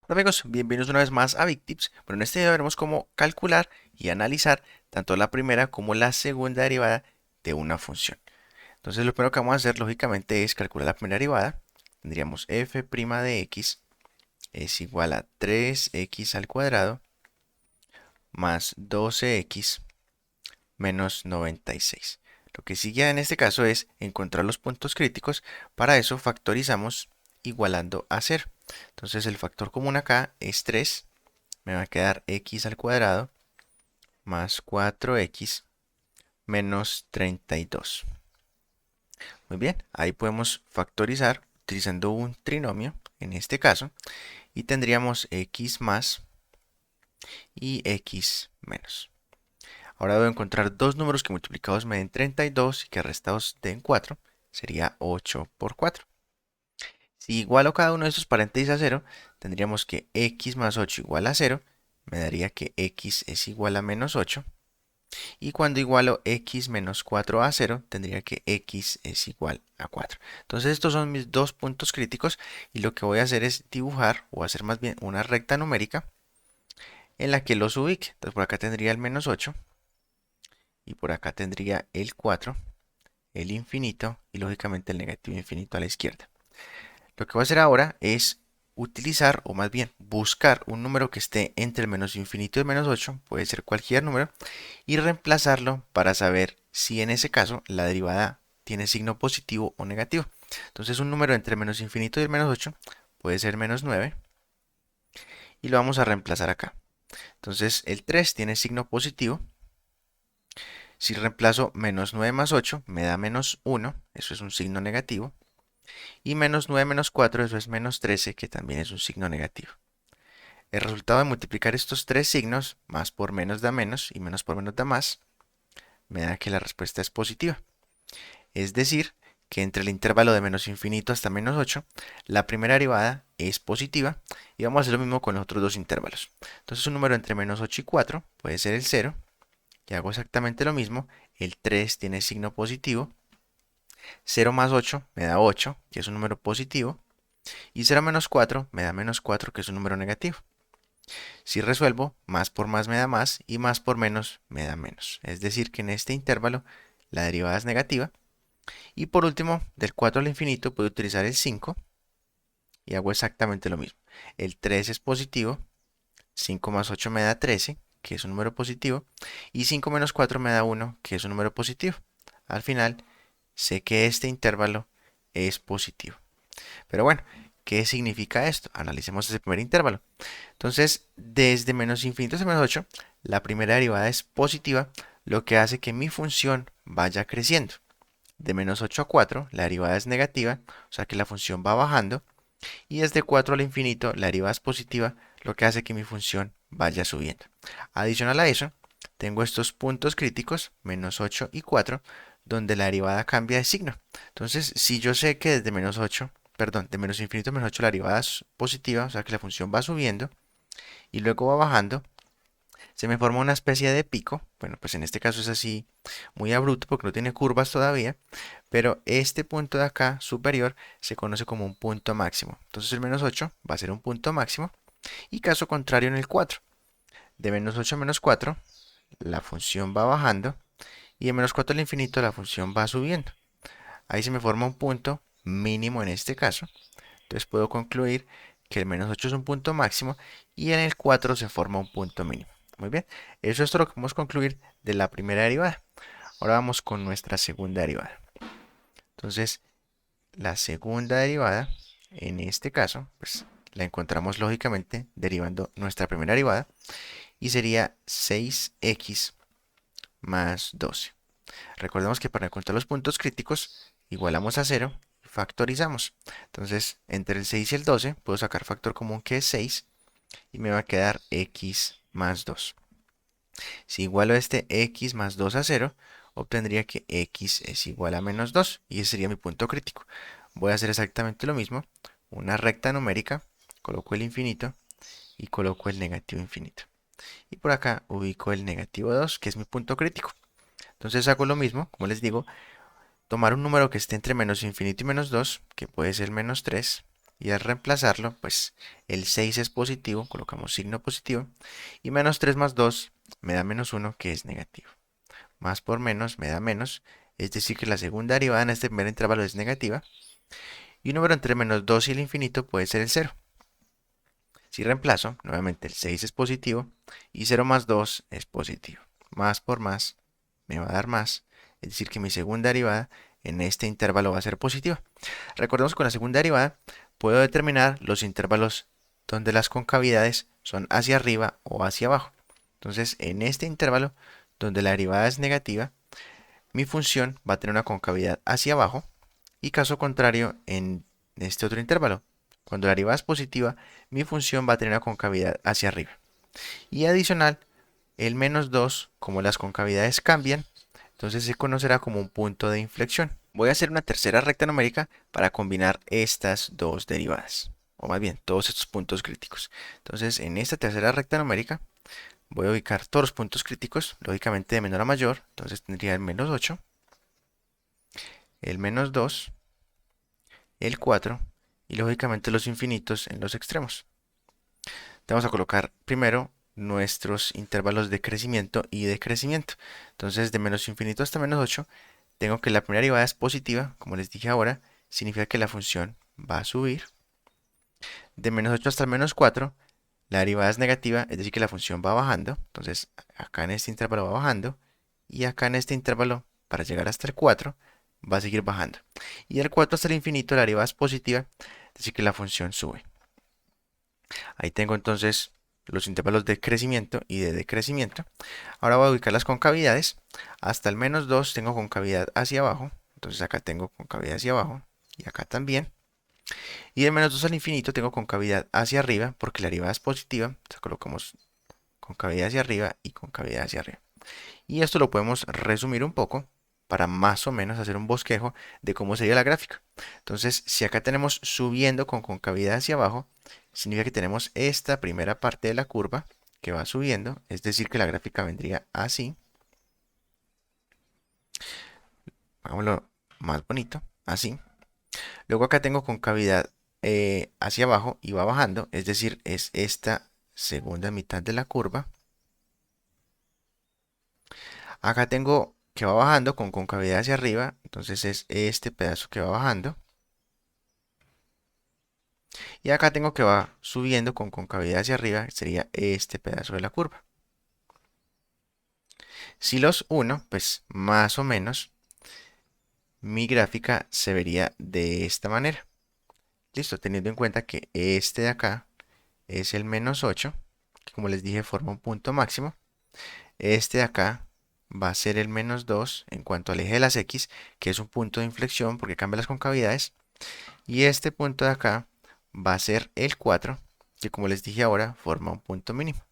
Hola amigos, bienvenidos una vez más a Big Tips. Bueno, en este video veremos cómo calcular y analizar tanto la primera como la segunda derivada de una función. Entonces lo primero que vamos a hacer lógicamente es calcular la primera derivada. Tendríamos f' de x es igual a 3x al cuadrado más 12x menos 96. Lo que sigue en este caso es encontrar los puntos críticos. Para eso factorizamos igualando a cero. Entonces el factor común acá es 3. Me va a quedar x al cuadrado más 4x menos 32. Muy bien, ahí podemos factorizar utilizando un trinomio, en este caso, y tendríamos x más y x menos. Ahora debo encontrar dos números que multiplicados me den 32 y que restados den 4. Sería 8 por 4. Si igualo cada uno de estos paréntesis a 0, tendríamos que x más 8 igual a 0. Me daría que x es igual a menos 8. Y cuando igualo x menos 4 a 0, tendría que x es igual a 4. Entonces estos son mis dos puntos críticos y lo que voy a hacer es dibujar o hacer más bien una recta numérica en la que los ubique. Entonces por acá tendría el menos 8 y por acá tendría el 4, el infinito y lógicamente el negativo infinito a la izquierda. Lo que voy a hacer ahora es utilizar, o más bien buscar un número que esté entre el menos infinito y el menos 8, puede ser cualquier número, y reemplazarlo para saber si en ese caso la derivada tiene signo positivo o negativo. Entonces un número entre el menos infinito y el menos 8 puede ser menos 9 y lo vamos a reemplazar acá. Entonces el 3 tiene signo positivo. Si reemplazo menos 9 más 8 me da menos 1, eso es un signo negativo. Y menos 9 menos 4, eso es menos 13, que también es un signo negativo. El resultado de multiplicar estos tres signos, más por menos da menos y menos por menos da más, me da que la respuesta es positiva. Es decir, que entre el intervalo de menos infinito hasta menos 8, la primera derivada es positiva y vamos a hacer lo mismo con los otros dos intervalos. Entonces un número entre menos 8 y 4 puede ser el 0 y hago exactamente lo mismo. El 3 tiene signo positivo, 0 más 8 me da 8, que es un número positivo, y 0 menos 4 me da menos 4, que es un número negativo. Si resuelvo, más por más me da más y más por menos me da menos. Es decir, que en este intervalo la derivada es negativa. Y por último, del 4 al infinito puedo utilizar el 5 y hago exactamente lo mismo. El 3 es positivo, 5 más 8 me da 13, que es un número positivo, y 5 menos 4 me da 1, que es un número positivo. Al final, sé que este intervalo es positivo. Pero bueno, ¿qué significa esto? Analicemos ese primer intervalo. Entonces, desde menos infinito hasta menos 8, la primera derivada es positiva, lo que hace que mi función vaya creciendo. De menos 8 a 4, la derivada es negativa, o sea que la función va bajando. Y desde 4 al infinito, la derivada es positiva, lo que hace que mi función vaya subiendo. Adicional a eso, tengo estos puntos críticos, menos 8 y 4, donde la derivada cambia de signo. Entonces, si yo sé que desde menos 8, perdón, de menos infinito a menos 8 la derivada es positiva, o sea que la función va subiendo y luego va bajando, se me forma una especie de pico. Bueno, pues en este caso es así muy abrupto porque no tiene curvas todavía, pero este punto de acá superior se conoce como un punto máximo. Entonces el menos 8 va a ser un punto máximo y caso contrario en el 4. De menos 8 a menos 4 la función va bajando y de menos 4 al infinito la función va subiendo. Ahí se me forma un punto mínimo en este caso. Entonces puedo concluir que el menos 8 es un punto máximo y en el 4 se forma un punto mínimo. Muy bien, eso es todo lo que podemos concluir de la primera derivada. Ahora vamos con nuestra segunda derivada. Entonces, la segunda derivada, en este caso, pues la encontramos lógicamente derivando nuestra primera derivada y sería 6x más 12. Recordemos que para encontrar los puntos críticos, igualamos a 0 y factorizamos. Entonces, entre el 6 y el 12 puedo sacar factor común que es 6 y me va a quedar x más 2. Si igualo este x más 2 a 0, obtendría que x es igual a menos 2 y ese sería mi punto crítico. Voy a hacer exactamente lo mismo, una recta numérica, coloco el infinito y coloco el negativo infinito. Y por acá ubico el negativo 2, que es mi punto crítico. Entonces hago lo mismo, como les digo, tomar un número que esté entre menos infinito y menos 2, que puede ser menos 3, Y al reemplazarlo, pues el 6 es positivo, colocamos signo positivo. Y menos 3 más 2 me da menos 1, que es negativo. Más por menos me da menos, es decir que la segunda derivada en este primer intervalo es negativa. Y un número entre menos 2 y el infinito puede ser el 0. Si reemplazo, nuevamente el 6 es positivo y 0 más 2 es positivo. Más por más me va a dar más, es decir que mi segunda derivada en este intervalo va a ser positiva. Recordemos que con la segunda derivada puedo determinar los intervalos donde las concavidades son hacia arriba o hacia abajo. Entonces, en este intervalo donde la derivada es negativa, mi función va a tener una concavidad hacia abajo, y caso contrario en este otro intervalo. Cuando la derivada es positiva, mi función va a tener una concavidad hacia arriba. Y adicional, el menos 2, como las concavidades cambian, entonces se conocerá como un punto de inflexión. Voy a hacer una tercera recta numérica para combinar estas dos derivadas, o más bien todos estos puntos críticos. Entonces, en esta tercera recta numérica voy a ubicar todos los puntos críticos, lógicamente de menor a mayor. Entonces tendría el menos 8, el menos 2, el 4 y lógicamente los infinitos en los extremos. Vamos a colocar primero nuestros intervalos de crecimiento y decrecimiento. Entonces, de menos infinito hasta menos 8, tengo que la primera derivada es positiva, como les dije ahora, significa que la función va a subir. De menos 8 hasta el menos 4, la derivada es negativa, es decir que la función va bajando. Entonces, acá en este intervalo va bajando, y acá en este intervalo, para llegar hasta el 4, va a seguir bajando. Y del 4 hasta el infinito la derivada es positiva, es decir que la función sube. Ahí tengo entonces los intervalos de crecimiento y de decrecimiento. Ahora voy a ubicar las concavidades. Hasta el menos 2 tengo concavidad hacia abajo. Entonces acá tengo concavidad hacia abajo y acá también. Y del menos 2 al infinito tengo concavidad hacia arriba porque la derivada es positiva. Entonces colocamos concavidad hacia arriba y concavidad hacia arriba. Y esto lo podemos resumir un poco para más o menos hacer un bosquejo de cómo sería la gráfica. Entonces, si acá tenemos subiendo con concavidad hacia abajo, significa que tenemos esta primera parte de la curva que va subiendo, es decir, que la gráfica vendría así. Hagámoslo más bonito, así. Luego acá tengo concavidad hacia abajo y va bajando, es decir, es esta segunda mitad de la curva. Acá tengo que va bajando con concavidad hacia arriba, entonces es este pedazo que va bajando. Y acá tengo que va subiendo con concavidad hacia arriba, sería este pedazo de la curva. Si los uno, pues más o menos mi gráfica se vería de esta manera. Listo, teniendo en cuenta que este de acá es el menos 8, que como les dije forma un punto máximo. Este de acá va a ser el menos 2 en cuanto al eje de las X, que es un punto de inflexión porque cambia las concavidades. Y este punto de acá va a ser el 4, que como les dije ahora forma un punto mínimo.